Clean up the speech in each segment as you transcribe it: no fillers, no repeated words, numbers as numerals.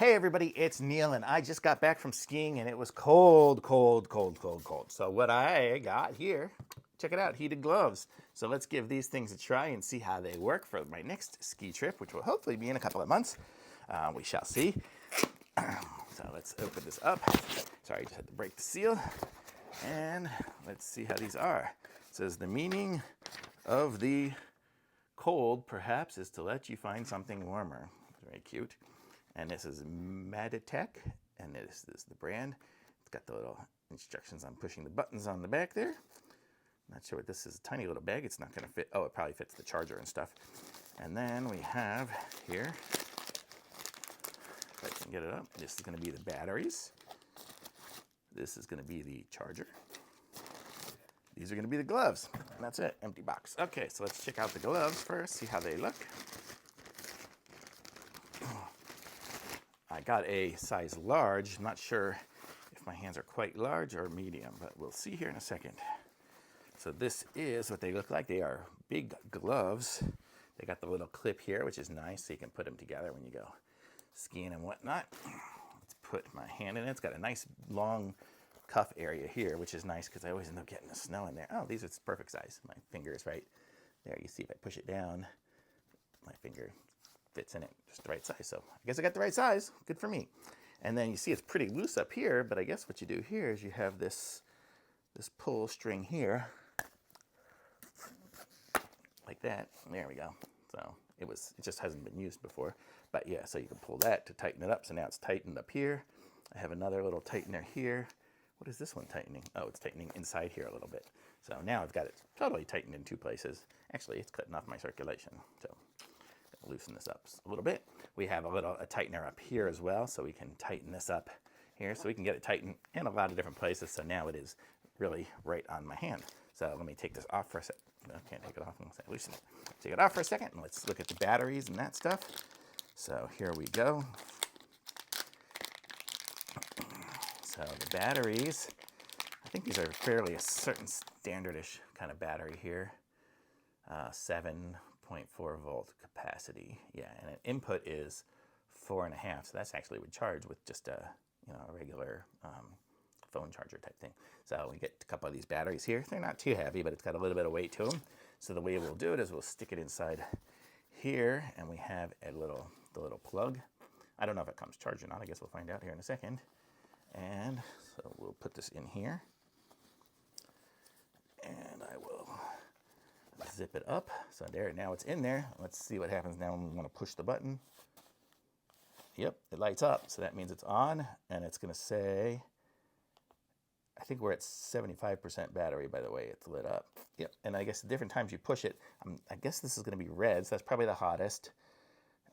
Hey everybody, it's Neil and I just got back from skiing and it was cold, cold, cold, cold, cold. So what I got here, check it out, heated gloves. So let's give these things a try and see how they work for my next ski trip, which will hopefully be in a couple of months. We shall see. So let's open this up. Sorry, I just had to break the seal. And let's see how these are. It says the meaning of the cold perhaps is to let you find something warmer. Very cute. And this is MADETEC, and this is the brand. It's got the little instructions on pushing the buttons on the back there. Not sure what this is, a tiny little bag. It's not gonna fit, oh, it probably fits the charger and stuff. And then we have here, if I can get it up, this is gonna be the batteries. This is gonna be the charger. These are gonna be the gloves, and that's it, empty box. Okay, so let's check out the gloves first, see how they look. I got a size large. I'm not sure if my hands are quite large or medium, but we'll see here in a second. So this is what they look like. They are big gloves. They got the little clip here, which is nice, so you can put them together when you go skiing and whatnot. Let's put my hand in it. It's got a nice long cuff area here, which is nice because I always end up getting the snow in there. Oh, these are perfect size. My finger is right there. You see if I push it down, my finger fits in it just the right size. So I guess I got the right size. Good for me. And then you see it's pretty loose up here, but I guess what you do here is you have this pull string here, like that. There we go. So it just hasn't been used before. But yeah, so you can pull that to tighten it up. So now it's tightened up here. I have another little tightener here. What is this one tightening? Oh, it's tightening inside here a little bit. So now I've got it totally tightened in two places. Actually, it's cutting off my circulation. So loosen this up a little bit. We have a tightener up here as well, so we can tighten this up here, so we can get it tightened in a lot of different places. So now it is really right on my hand. So let me take this off for a second. I can't take it off unless I loosen it. Take it off for a second, and let's look at the batteries and that stuff. So here we go. So the batteries, I think these are fairly a certain standardish kind of battery here. 7.4 volt capacity, yeah, and an input is 4.5, so that's actually would charge with just a a regular phone charger type thing. So we get a couple of these batteries here. They're not too heavy, but it's got a little bit of weight to them. So the way we'll do it is we'll stick it inside here, and we have the little plug. I don't know if it comes charged or not. I guess we'll find out here in a second. And so we'll put this in here, and I will zip it up. So there, now it's in there. Let's see what happens now when we want to push the button. Yep, it lights up. So that means it's on, and it's going to say, I think we're at 75% battery, by the way. It's lit up. Yep, and I guess the different times you push it, I guess this is going to be red, so that's probably the hottest.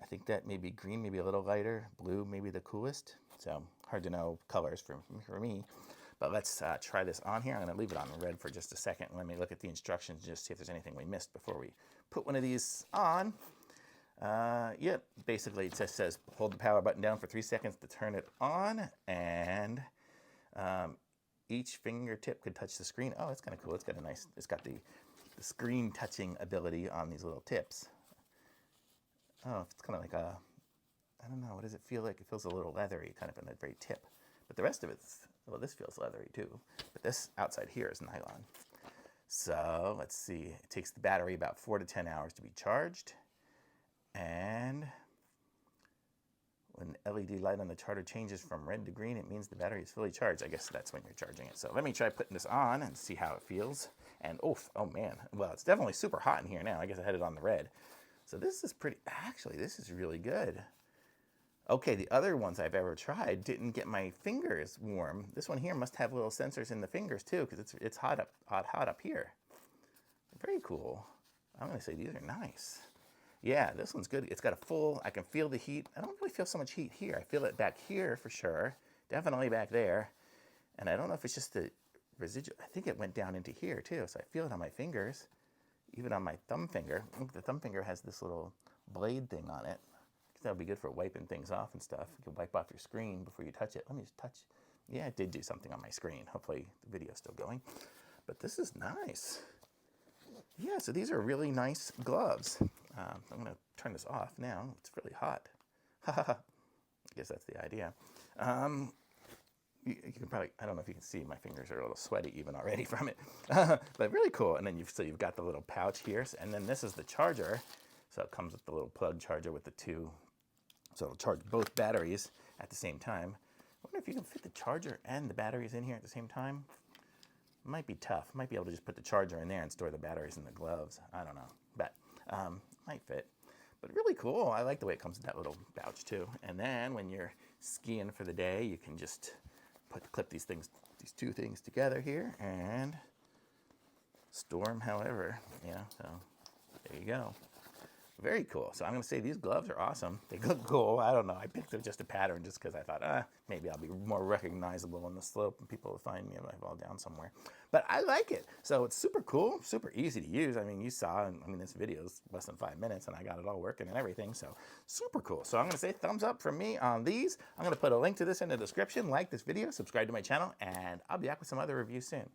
I think that maybe green, maybe a little lighter. Blue, maybe the coolest. So hard to know colors for me. But let's try this on here. I'm going to leave it on red for just a second. Let me look at the instructions and just see if there's anything we missed before we put one of these on. Yep, basically it just says hold the power button down for 3 seconds to turn it on, and each fingertip could touch the screen. Oh, that's kind of cool. It's got the screen touching ability on these little tips. Oh, it's kind of like I don't know, what does it feel like? It feels a little leathery, kind of in the very tip. But the rest of it's, well, this feels leathery too. But this outside here is nylon. So let's see. It takes the battery about 4 to 10 hours to be charged. And when the LED light on the charger changes from red to green, it means the battery is fully charged. I guess that's when you're charging it. So let me try putting this on and see how it feels. And oh man, well, it's definitely super hot in here now. I guess I had it on the red. So this is actually, this is really good. Okay, the other ones I've ever tried didn't get my fingers warm. This one here must have little sensors in the fingers too, because it's hot up here. Very cool. I'm gonna say these are nice. Yeah, this one's good. It's got a full, I can feel the heat. I don't really feel so much heat here. I feel it back here for sure. Definitely back there. And I don't know if it's just the residual. I think it went down into here too, so I feel it on my fingers, even on my thumb finger. The thumb finger has this little blade thing on it. That would be good for wiping things off and stuff. You can wipe off your screen before you touch it. Let me just touch. Yeah, it did do something on my screen. Hopefully the video's still going. But this is nice. Yeah, so these are really nice gloves. I'm going to turn this off now. It's really hot. guess that's the idea. You can probably, I don't know if you can see, my fingers are a little sweaty even already from it, but really cool. And then you've got the little pouch here, and then this is the charger. So it comes with the little plug charger with the two, so it'll charge both batteries at the same time. I wonder if you can fit the charger and the batteries in here at the same time. Might be tough. Might be able to just put the charger in there and store the batteries in the gloves. I don't know, but might fit. But really cool. I like the way it comes with that little pouch too. And then when you're skiing for the day, you can just clip these two things together here and store them however, so there you go. Very cool. So I'm going to say these gloves are awesome. They look cool. I don't know. I picked up just a pattern just because I thought, maybe I'll be more recognizable on the slope and people will find me if I fall down somewhere. But I like it. So it's super cool, super easy to use. I mean, you saw, this video is less than 5 minutes and I got it all working and everything. So super cool. So I'm going to say thumbs up from me on these. I'm going to put a link to this in the description. Like this video, subscribe to my channel, and I'll be back with some other reviews soon.